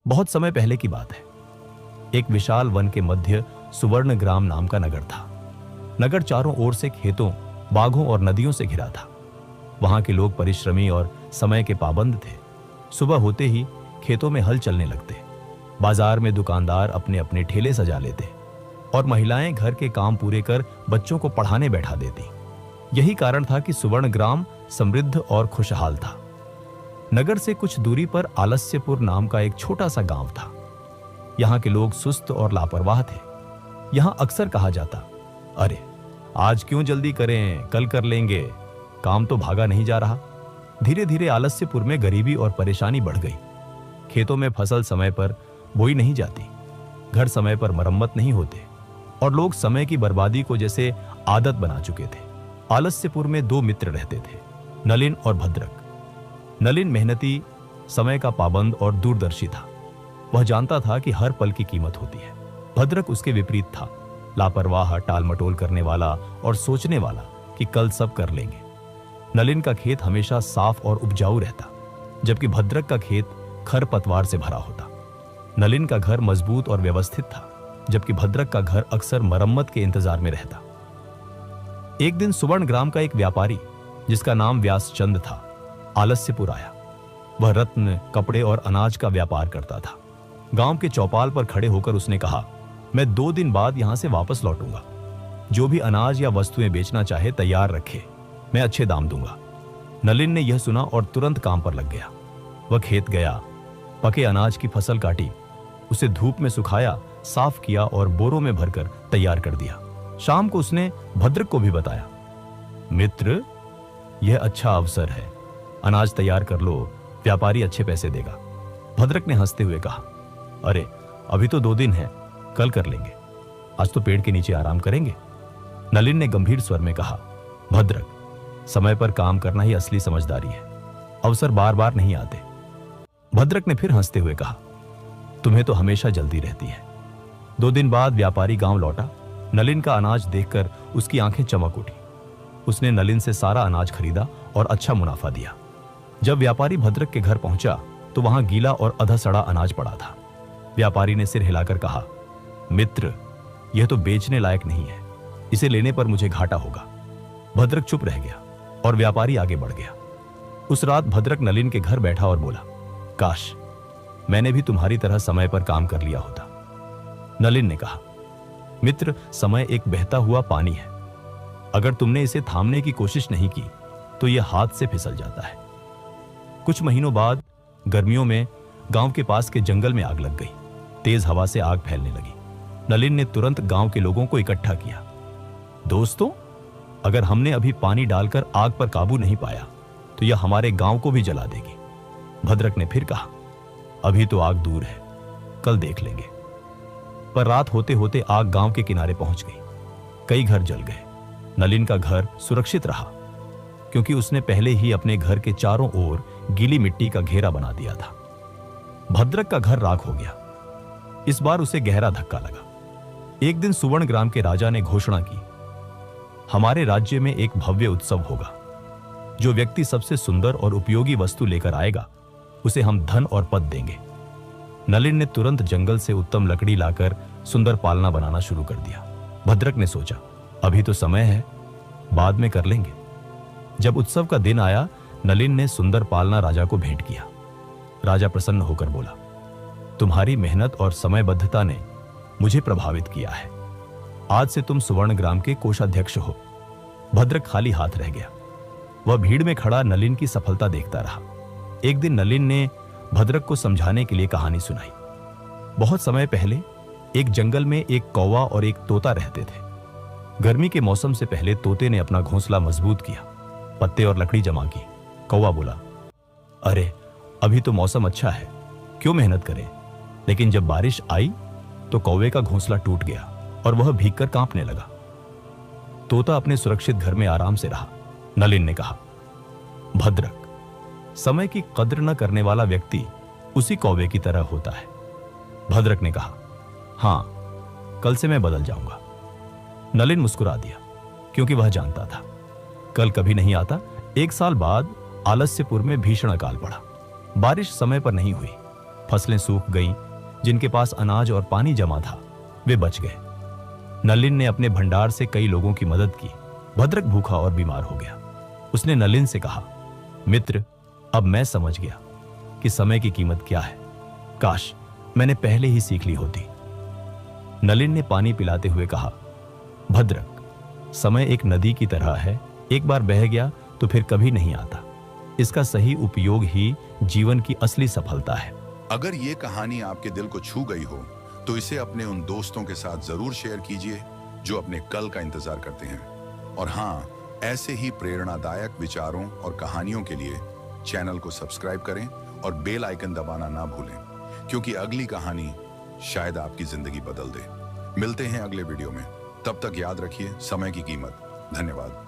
बहुत समय पहले की बात है। एक विशाल वन के मध्य सुवर्ण ग्राम नाम का नगर था। नगर चारों ओर से खेतों, बागों और नदियों से घिरा था। वहां के लोग परिश्रमी और समय के पाबंद थे। सुबह होते ही खेतों में हल चलने लगते। बाजार में दुकानदार अपने अपने ठेले सजा लेते और महिलाएं घर के काम पूरे कर बच्चों को पढ़ाने बैठा देती। यही कारण था कि सुवर्ण ग्राम समृद्ध और खुशहाल था। नगर से कुछ दूरी पर आलस्यपुर नाम का एक छोटा सा गांव था। यहाँ के लोग सुस्त और लापरवाह थे। यहाँ अक्सर कहा जाता, अरे आज क्यों जल्दी करें, कल कर लेंगे, काम तो भागा नहीं जा रहा। धीरे धीरे आलस्यपुर में गरीबी और परेशानी बढ़ गई। खेतों में फसल समय पर बोई नहीं जाती, घर समय पर मरम्मत नहीं होते और लोग समय की बर्बादी को जैसे आदत बना चुके थे। आलस्यपुर में दो मित्र रहते थे, नलिन और भद्रक। नलिन मेहनती, समय का पाबंद और दूरदर्शी था। वह जानता था कि हर पल की कीमत होती है। भद्रक उसके विपरीत था, लापरवाह, टालमटोल करने वाला और सोचने वाला कि कल सब कर लेंगे। नलिन का खेत हमेशा साफ और उपजाऊ रहता, जबकि भद्रक का खेत खरपतवार से भरा होता। नलिन का घर मजबूत और व्यवस्थित था, जबकि भद्रक का घर अक्सर मरम्मत के इंतजार में रहता। एक दिन सुवर्ण ग्राम का एक व्यापारी, जिसका नाम व्यासचंद था, आलस्यपुर आया। वह रत्न, कपड़े और अनाज का व्यापार करता था। गांव के चौपाल पर खड़े होकर उसने कहा, मैं 2 दिन बाद यहां से वापस लौटूंगा। जो भी अनाज या वस्तुएं बेचना चाहे तैयार रखे, मैं अच्छे दाम दूंगा। नलिन ने यह सुना और तुरंत काम पर लग गया। वह खेत गया, पके अनाज की फसल काटी, उसे धूप में सुखाया, साफ किया और बोरों में भरकर तैयार कर दिया। शाम को उसने भद्रक को भी बताया, मित्र, यह अच्छा अवसर है, अनाज तैयार कर लो, व्यापारी अच्छे पैसे देगा। भद्रक ने हंसते हुए कहा, अरे अभी तो 2 दिन है, कल कर लेंगे, आज तो पेड़ के नीचे आराम करेंगे। नलिन ने गंभीर स्वर में कहा, भद्रक, समय पर काम करना ही असली समझदारी है, अवसर बार बार नहीं आते। भद्रक ने फिर हंसते हुए कहा, तुम्हें तो हमेशा जल्दी रहती है। 2 दिन बाद व्यापारी गांव लौटा। नलिन का अनाज देखकर उसकी आंखें चमक उठी। उसने नलिन से सारा अनाज खरीदा और अच्छा मुनाफा दिया। जब व्यापारी भद्रक के घर पहुंचा तो वहां गीला और अधा सड़ा अनाज पड़ा था। व्यापारी ने सिर हिलाकर कहा, मित्र, यह तो बेचने लायक नहीं है, इसे लेने पर मुझे घाटा होगा। भद्रक चुप रह गया और व्यापारी आगे बढ़ गया। उस रात भद्रक नलिन के घर बैठा और बोला, काश मैंने भी तुम्हारी तरह समय पर काम कर लिया होता। नलिन ने कहा, मित्र, समय एक बहता हुआ पानी है। अगर तुमने इसे थामने की कोशिश नहीं की तो यह हाथ से फिसल जाता है। कुछ महीनों बाद गर्मियों में गांव के पास के जंगल में आग लग गई। तेज हवा से आग फैलने लगी। नलिन ने तुरंत गांव के लोगों को इकट्ठा किया। दोस्तों, अगर हमने अभी पानी डालकर आग पर काबू नहीं पाया तो यह हमारे गांव को भी जला देगी। भद्रक ने फिर कहा, अभी तो आग दूर है, कल देख लेंगे। पर रात होते होते आग गांव के किनारे पहुंच गई। कई घर जल गए। नलिन का घर सुरक्षित रहा, क्योंकि उसने पहले ही अपने घर के चारों ओर गीली मिट्टी का घेरा बना दिया था। भद्रक का घर राख हो गया। इस बार उसे गहरा धक्का लगा। एक दिन सुवर्ण ग्राम के राजा ने घोषणा की, हमारे राज्य में एक भव्य उत्सव होगा। जो व्यक्ति सबसे सुंदर और उपयोगी वस्तु लेकर आएगा, उसे हम धन और पद देंगे। नलिन ने तुरंत जंगल से उत्तम लकड़ी लाकर सुंदर पालना बनाना शुरू कर दिया। भद्रक ने सोचा, अभी तो समय है, बाद में कर लेंगे। जब उत्सव का दिन आया, नलिन ने सुंदर पालना राजा को भेंट किया। राजा प्रसन्न होकर बोला, तुम्हारी मेहनत और समयबद्धता ने मुझे प्रभावित किया है। आज से तुम सुवर्ण ग्राम के कोषाध्यक्ष हो। भद्रक खाली हाथ रह गया। वह भीड़ में खड़ा नलिन की सफलता देखता रहा। एक दिन नलिन ने भद्रक को समझाने के लिए कहानी सुनाई। बहुत समय पहले एक जंगल में एक कौवा और एक तोता रहते थे। गर्मी के मौसम से पहले तोते ने अपना घोंसला मजबूत किया, पत्ते और लकड़ी जमा की। कौवा बोला, अरे अभी तो मौसम अच्छा है, क्यों मेहनत करें। लेकिन जब बारिश आई तो कौवे का घोंसला टूट गया और वह भीगकर कांपने लगा। तोता अपने सुरक्षित घर में आराम से रहा। नलिन ने कहा, भद्रक, समय की कद्र न करने वाला व्यक्ति उसी कौवे की तरह होता है। भद्रक ने कहा, हां, कल से मैं बदल जाऊंगा। नलिन मुस्कुरा दिया, क्योंकि वह जानता था कल कभी नहीं आता। 1 साल बाद आलस्यपुर में भीषण अकाल पड़ा। बारिश समय पर नहीं हुई। फसलें सूख गईं, जिनके पास अनाज और पानी जमा था वे बच गए। नलिन ने अपने भंडार से कई लोगों की मदद की। भद्रक भूखा और बीमार हो गया। उसने नलिन से कहा, मित्र, अब मैं समझ गया कि समय की कीमत क्या है। काश मैंने पहले ही सीख ली होती। नलिन ने पानी पिलाते हुए कहा, भद्रक, समय एक नदी की तरह है, एक बार बह गया तो फिर कभी नहीं आता। इसका सही उपयोग ही जीवन की असली सफलता है। अगर ये कहानी आपके दिल को छू गई हो तो इसे अपने उन दोस्तों के साथ जरूर शेयर कीजिए जो अपने कल का इंतजार करते हैं। और हाँ, ऐसे ही प्रेरणादायक विचारों और कहानियों के लिए चैनल को सब्सक्राइब करें और बेल आइकन दबाना ना भूलें, क्योंकि अगली कहानी शायद आपकी जिंदगी बदल दे। मिलते हैं अगले वीडियो में, तब तक याद रखिए समय की कीमत। धन्यवाद।